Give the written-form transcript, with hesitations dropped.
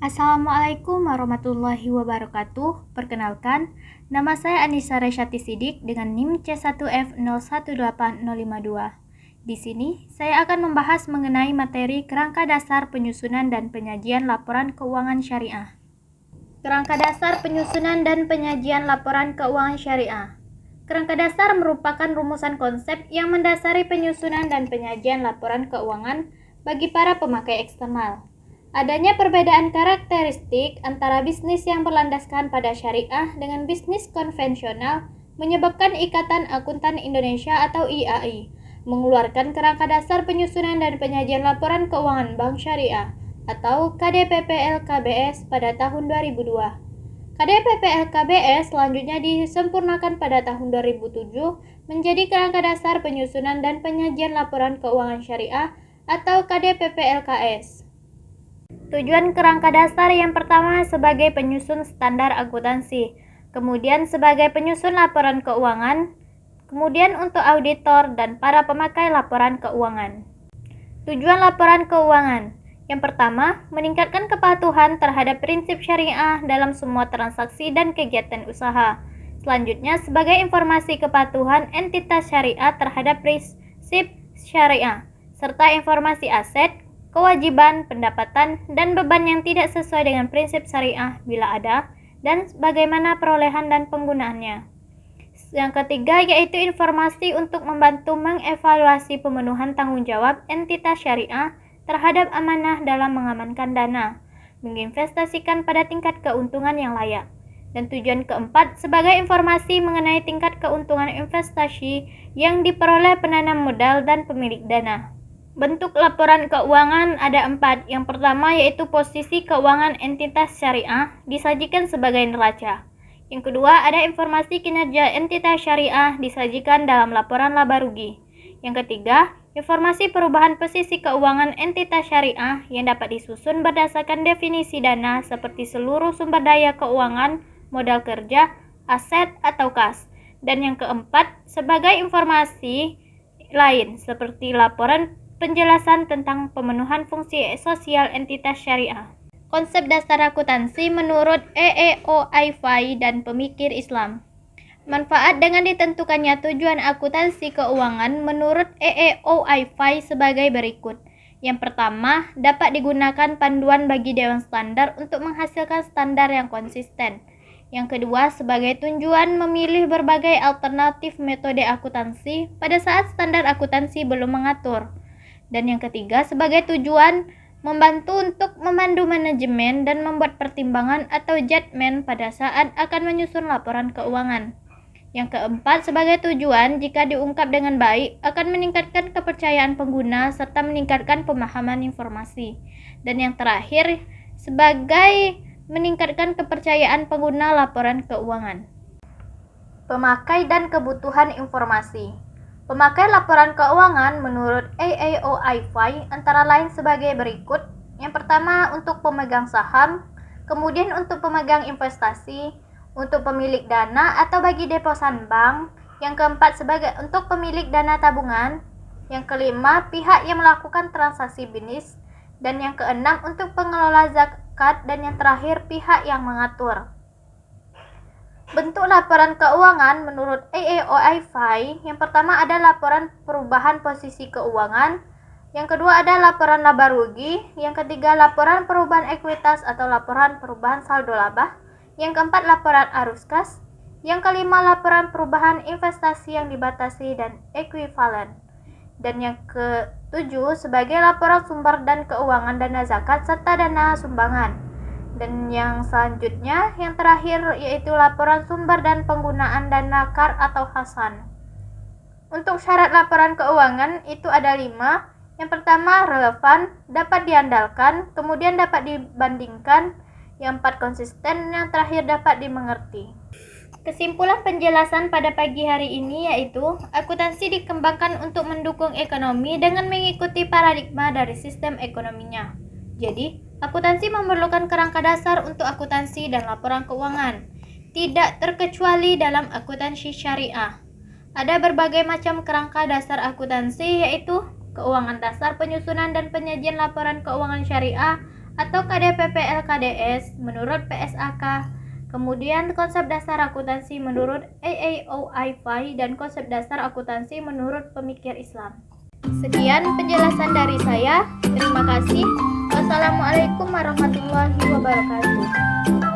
Assalamualaikum warahmatullahi wabarakatuh. Perkenalkan, nama saya Anissa Resyati Sidik dengan NIM C1F018052. Di sini, saya akan membahas mengenai materi kerangka dasar penyusunan dan penyajian laporan keuangan syariah. Kerangka dasar penyusunan dan penyajian laporan keuangan syariah. Kerangka dasar merupakan rumusan konsep yang mendasari penyusunan dan penyajian laporan keuangan bagi para pemakai eksternal. Adanya perbedaan karakteristik antara bisnis yang berlandaskan pada syariah dengan bisnis konvensional menyebabkan Ikatan Akuntan Indonesia atau IAI mengeluarkan kerangka dasar penyusunan dan penyajian laporan keuangan bank syariah atau KDPPL-KBS pada tahun 2002. KDPPL-KBS selanjutnya disempurnakan pada tahun 2007 menjadi kerangka dasar penyusunan dan penyajian laporan keuangan syariah atau KDPPL-KS. Tujuan kerangka dasar yang pertama sebagai penyusun standar akuntansi, kemudian sebagai penyusun laporan keuangan, kemudian untuk auditor dan para pemakai laporan keuangan. Tujuan laporan keuangan yang pertama, meningkatkan kepatuhan terhadap prinsip syariah dalam semua transaksi dan kegiatan usaha. Selanjutnya, sebagai informasi kepatuhan entitas syariah terhadap prinsip syariah, serta informasi aset, kewajiban, pendapatan, dan beban yang tidak sesuai dengan prinsip syariah bila ada, dan bagaimana perolehan dan penggunaannya. Yang ketiga yaitu informasi untuk membantu mengevaluasi pemenuhan tanggung jawab entitas syariah terhadap amanah dalam mengamankan dana, menginvestasikan pada tingkat keuntungan yang layak. Dan tujuan keempat sebagai informasi mengenai tingkat keuntungan investasi yang diperoleh penanam modal dan pemilik dana. Bentuk laporan keuangan ada 4. Yang pertama yaitu posisi keuangan entitas syariah disajikan sebagai neraca. Yang kedua ada informasi kinerja entitas syariah disajikan dalam laporan laba rugi. Yang ketiga, informasi perubahan posisi keuangan entitas syariah yang dapat disusun berdasarkan definisi dana seperti seluruh sumber daya keuangan, modal kerja, aset atau kas. Dan yang keempat, sebagai informasi lain seperti laporan penjelasan tentang pemenuhan fungsi sosial entitas syariah. Konsep dasar akuntansi menurut EEO-IFI dan pemikir Islam. Manfaat dengan ditentukannya tujuan akuntansi keuangan menurut EEO-IFI sebagai berikut. Yang pertama, dapat digunakan panduan bagi Dewan Standar untuk menghasilkan standar yang konsisten. Yang kedua, sebagai tujuan memilih berbagai alternatif metode akuntansi pada saat standar akuntansi belum mengatur. Dan yang ketiga, sebagai tujuan membantu untuk memandu manajemen dan membuat pertimbangan atau judgement pada saat akan menyusun laporan keuangan. Yang keempat, sebagai tujuan jika diungkap dengan baik akan meningkatkan kepercayaan pengguna serta meningkatkan pemahaman informasi. Dan yang terakhir, sebagai meningkatkan kepercayaan pengguna laporan keuangan. Pemakai dan kebutuhan informasi. Pemakai laporan keuangan menurut EEO-IFI antara lain sebagai berikut. Yang pertama untuk pemegang saham, kemudian untuk pemegang investasi, untuk pemilik dana atau bagi deposan bank, yang keempat sebagai untuk pemilik dana tabungan, yang kelima pihak yang melakukan transaksi bisnis, dan yang keenam untuk pengelola zakat, dan yang terakhir pihak yang mengatur. Bentuk laporan keuangan menurut EEO-IFI, yang pertama ada laporan perubahan posisi keuangan, yang kedua ada laporan laba rugi, yang ketiga laporan perubahan ekuitas atau laporan perubahan saldo laba, yang keempat laporan arus kas, yang kelima laporan perubahan investasi yang dibatasi dan ekuivalen, dan yang ketujuh sebagai laporan sumber dan keuangan dana zakat serta dana sumbangan. Dan yang selanjutnya, yang terakhir yaitu laporan sumber dan penggunaan dana KAR atau Hasan. Untuk syarat laporan keuangan itu ada 5. Yang pertama relevan, dapat diandalkan, kemudian dapat dibandingkan, yang 4 konsisten, yang terakhir dapat dimengerti. Kesimpulan penjelasan pada pagi hari ini yaitu akuntansi dikembangkan untuk mendukung ekonomi dengan mengikuti paradigma dari sistem ekonominya. Jadi, akuntansi memerlukan kerangka dasar untuk akuntansi dan laporan keuangan, tidak terkecuali dalam akuntansi syariah. Ada berbagai macam kerangka dasar akuntansi yaitu keuangan dasar penyusunan dan penyajian laporan keuangan syariah atau KDPP LKDS menurut PSAK, kemudian konsep dasar akuntansi menurut AAOIFI, dan konsep dasar akuntansi menurut pemikir Islam. Sekian penjelasan dari saya. Terima kasih. Wassalamualaikum warahmatullahi wabarakatuh.